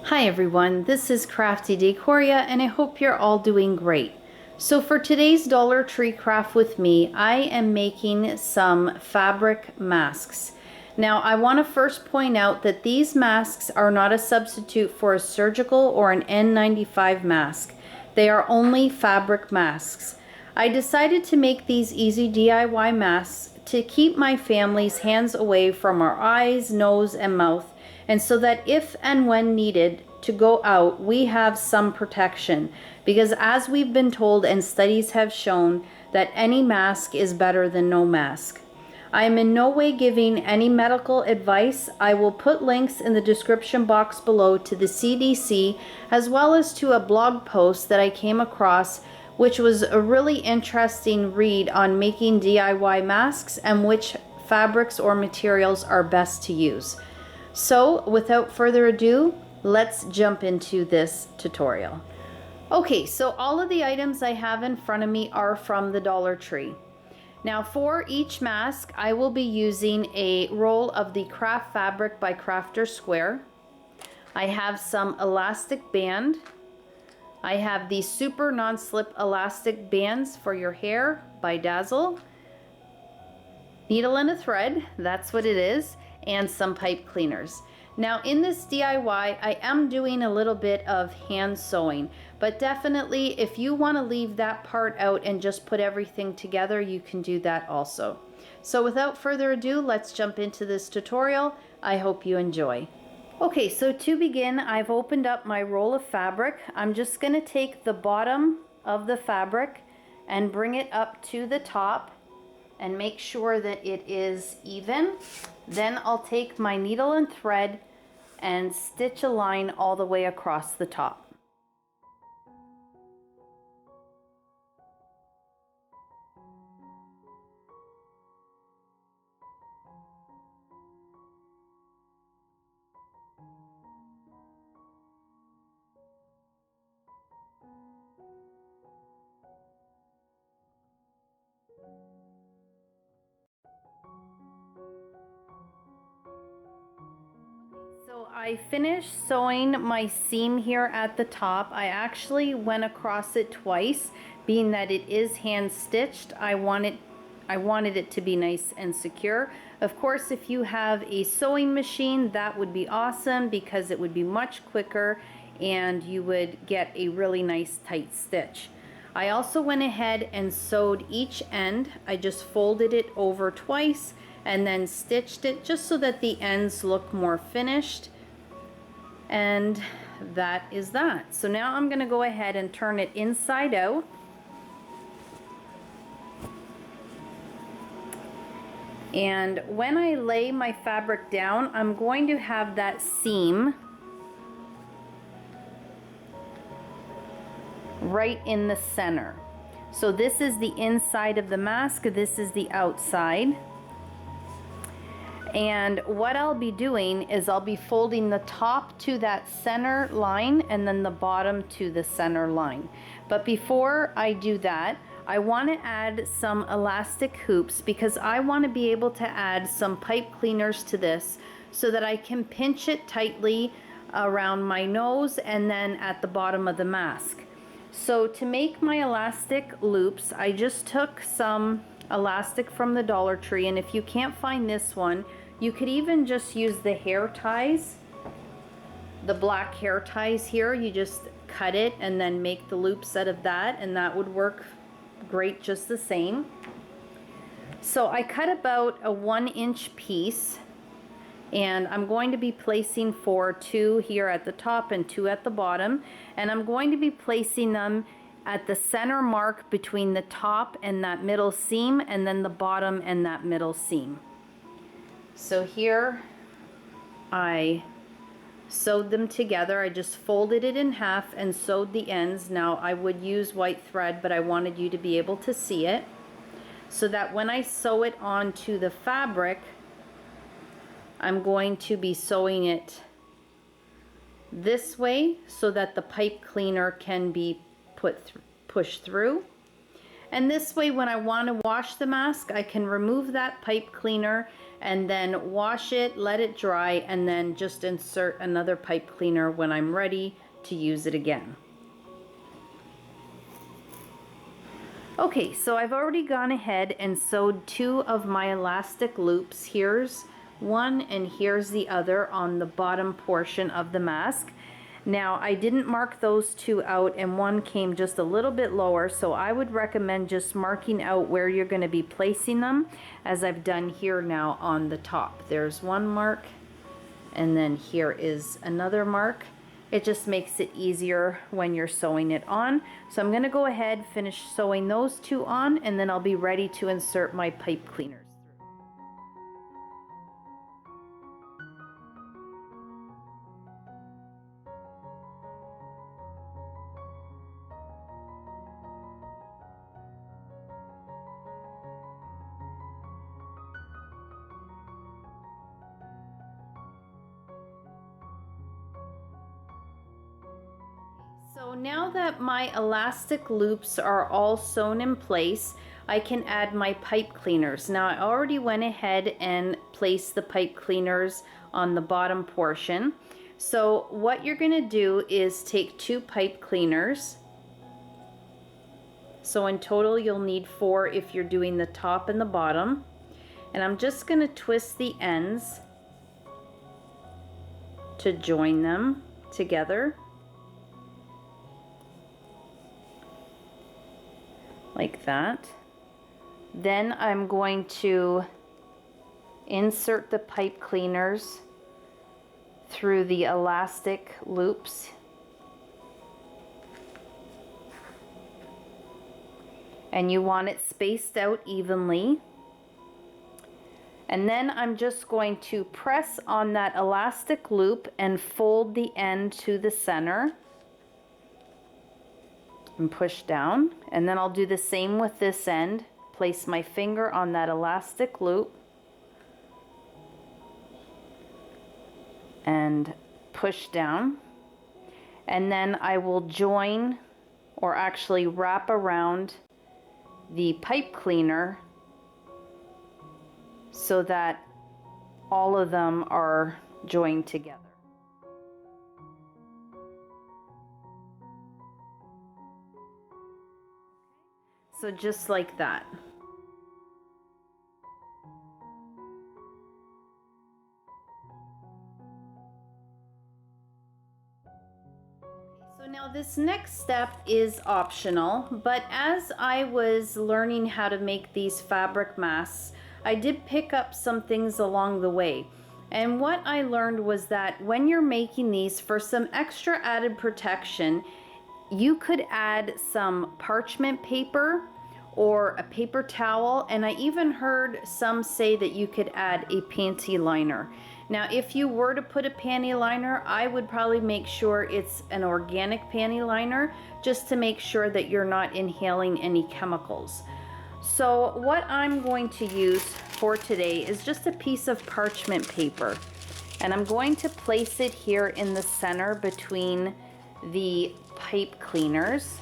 Hi everyone, this is Crafty Decoria and I hope you're all doing great. So for today's Dollar Tree craft with me, I am making some fabric masks. Now I want to first point out that these masks are not a substitute for a surgical or an N95 mask. They are only fabric masks. I decided to make these easy DIY masks to keep my family's hands away from our eyes, nose, and mouth, and so that if and when needed to go out, we have some protection. Because as we've been told and studies have shown, that any mask is better than no mask. I am in no way giving any medical advice. I will put links in the description box below to the CDC, as well as to a blog post that I came across, which was a really interesting read on making DIY masks and which fabrics or materials are best to use. So without further ado, let's jump into this tutorial. Okay, so all of the items I have in front of me are from the Dollar Tree. Now for each mask, I will be using a roll of the Craft Fabric by Crafter Square. I have some elastic band. I have the Super Non-Slip Elastic Bands for your hair by Dazzle. Needle and a thread, that's what it is, and some pipe cleaners. Now in this DIY, I am doing a little bit of hand sewing, but definitely if you want to leave that part out and just put everything together, you can do that also. So without further ado, let's jump into this tutorial. I hope you enjoy. Okay, so to begin, I've opened up my roll of fabric. I'm just going to take the bottom of the fabric and bring it up to the top and make sure that it is even. Then I'll take my needle and thread and stitch a line all the way across the top. So I finished sewing my seam here at the top. I actually went across it twice, being that it is hand stitched. I wanted it to be nice and secure. Of course, if you have a sewing machine, that would be awesome because it would be much quicker and you would get a really nice tight stitch. I also went ahead and sewed each end. I just folded it over twice and then stitched it just so that the ends look more finished. And that is that. So now I'm going to go ahead and turn it inside out. And when I lay my fabric down, I'm going to have that seam right in the center. So this is the inside of the mask, this is the outside. And what I'll be doing is I'll be folding the top to that center line and then the bottom to the center line. But before I do that, I want to add some elastic hoops because I want to be able to add some pipe cleaners to this so that I can pinch it tightly around my nose and then at the bottom of the mask. So to make my elastic loops, I just took some elastic from the Dollar Tree, and if you can't find this one, you could even just use the hair ties, the black hair ties here. You just cut it and then make the loops out of that, and that would work great just the same. So I cut about a 1-inch piece, and I'm going to be placing 2 here at the top and 2 at the bottom, and I'm going to be placing them at the center mark between the top and that middle seam, and then the bottom and that middle seam. So here I sewed them together. I just folded it in half and sewed the ends. Now I would use white thread, but I wanted you to be able to see it so that when I sew it onto the fabric, I'm going to be sewing it this way so that the pipe cleaner can be pushed through. And this way, when I want to wash the mask, I can remove that pipe cleaner and then wash it, let it dry, and then just insert another pipe cleaner when I'm ready to use it again. Okay, so I've already gone ahead and sewed 2 of my elastic loops. Here's one and here's the other on the bottom portion of the mask. Now, I didn't mark those 2 out, and one came just a little bit lower, so I would recommend just marking out where you're going to be placing them, as I've done here now on the top. There's one mark, and then here is another mark. It just makes it easier when you're sewing it on. So I'm going to go ahead, finish sewing those 2 on, and then I'll be ready to insert my pipe cleaners. So now that my elastic loops are all sewn in place, I can add my pipe cleaners. Now I already went ahead and placed the pipe cleaners on the bottom portion. So what you're going to do is take 2 pipe cleaners. So in total you'll need 4 if you're doing the top and the bottom. And I'm just going to twist the ends to join them together. Like that. Then I'm going to insert the pipe cleaners through the elastic loops. And you want it spaced out evenly. And then I'm just going to press on that elastic loop and fold the end to the center. And push down, and then I'll do the same with this end. Place my finger on that elastic loop and push down, and then I will join, or actually wrap around the pipe cleaner so that all of them are joined together. So just like that. So now this next step is optional, but as I was learning how to make these fabric masks, I did pick up some things along the way. And what I learned was that when you're making these, for some extra added protection, you could add some parchment paper or a paper towel, and I even heard some say that you could add a panty liner. Now, if you were to put a panty liner, I would probably make sure it's an organic panty liner, just to make sure that you're not inhaling any chemicals. So what I'm going to use for today is just a piece of parchment paper, and I'm going to place it here in the center between the pipe cleaners.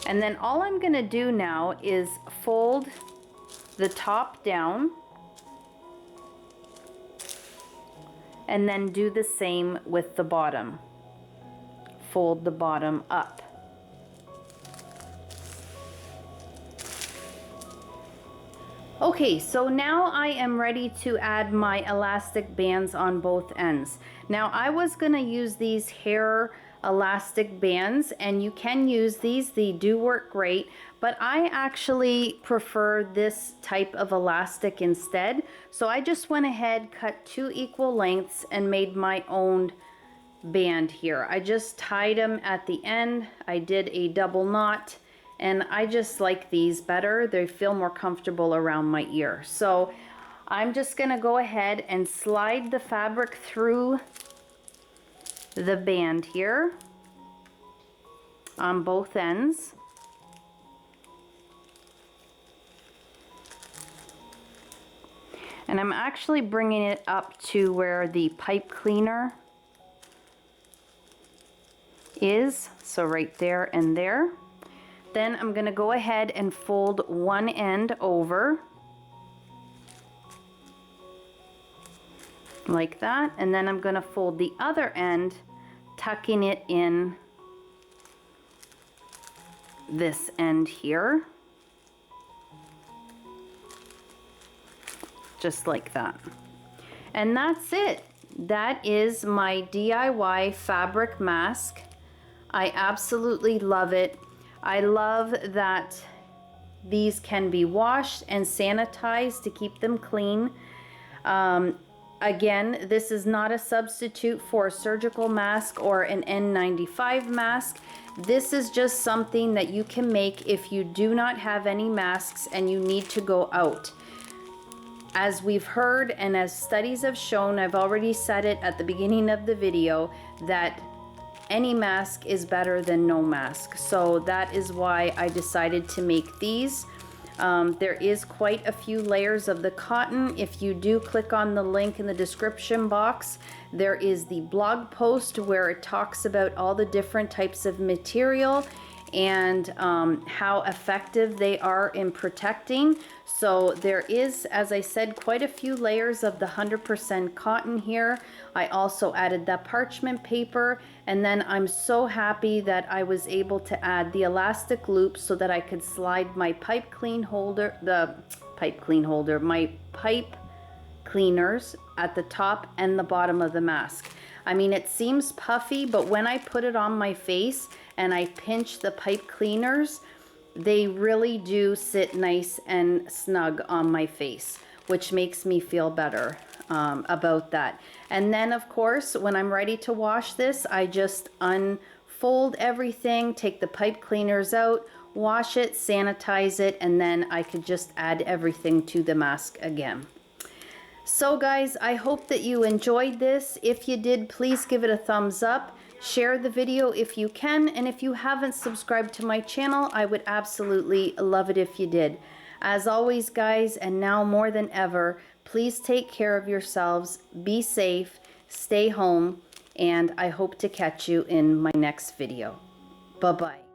And then all I'm going to do now is fold the top down and then do the same with the bottom. Fold the bottom up. Okay, so now I am ready to add my elastic bands on both ends. Now I was going to use these hair elastic bands, and you can use these, they do work great, but I actually prefer this type of elastic instead. So I just went ahead, cut 2 equal lengths and made my own band here. I just tied them at the end. I did a double knot, and I just like these better. They feel more comfortable around my ear. So I'm just gonna go ahead and slide the fabric through the band here on both ends. And I'm actually bringing it up to where the pipe cleaner is, so right there and there. Then I'm gonna go ahead and fold one end over like that, and then I'm gonna fold the other end, tucking it in this end here, just like that. And that's it. That is my DIY fabric mask. I absolutely love it. I love that these can be washed and sanitized to keep them clean. Again, this is not a substitute for a surgical mask or an N95 mask. This is just something that you can make if you do not have any masks and you need to go out. As we've heard and as studies have shown, I've already said it at the beginning of the video, that any mask is better than no mask. So that is why I decided to make these. There is quite a few layers of the cotton. If you do click on the link in the description box, there is the blog post where it talks about all the different types of material and how effective they are in protecting. So there is, as I said, quite a few layers of the 100% cotton here. I also added that parchment paper, and then I'm so happy that I was able to add the elastic loop so that I could slide my pipe cleaners at the top and the bottom of the mask. I mean, it seems puffy, but when I put it on my face and I pinch the pipe cleaners, they really do sit nice and snug on my face, which makes me feel better about that. And then of course, when I'm ready to wash this, I just unfold everything, take the pipe cleaners out, wash it, sanitize it, and then I could just add everything to the mask again. So guys, I hope that you enjoyed this. If you did, please give it a thumbs up. Share the video if you can, and if you haven't subscribed to my channel, I would absolutely love it if you did. As always, guys, and now more than ever, please take care of yourselves, be safe, stay home, and I hope to catch you in my next video. Bye-bye.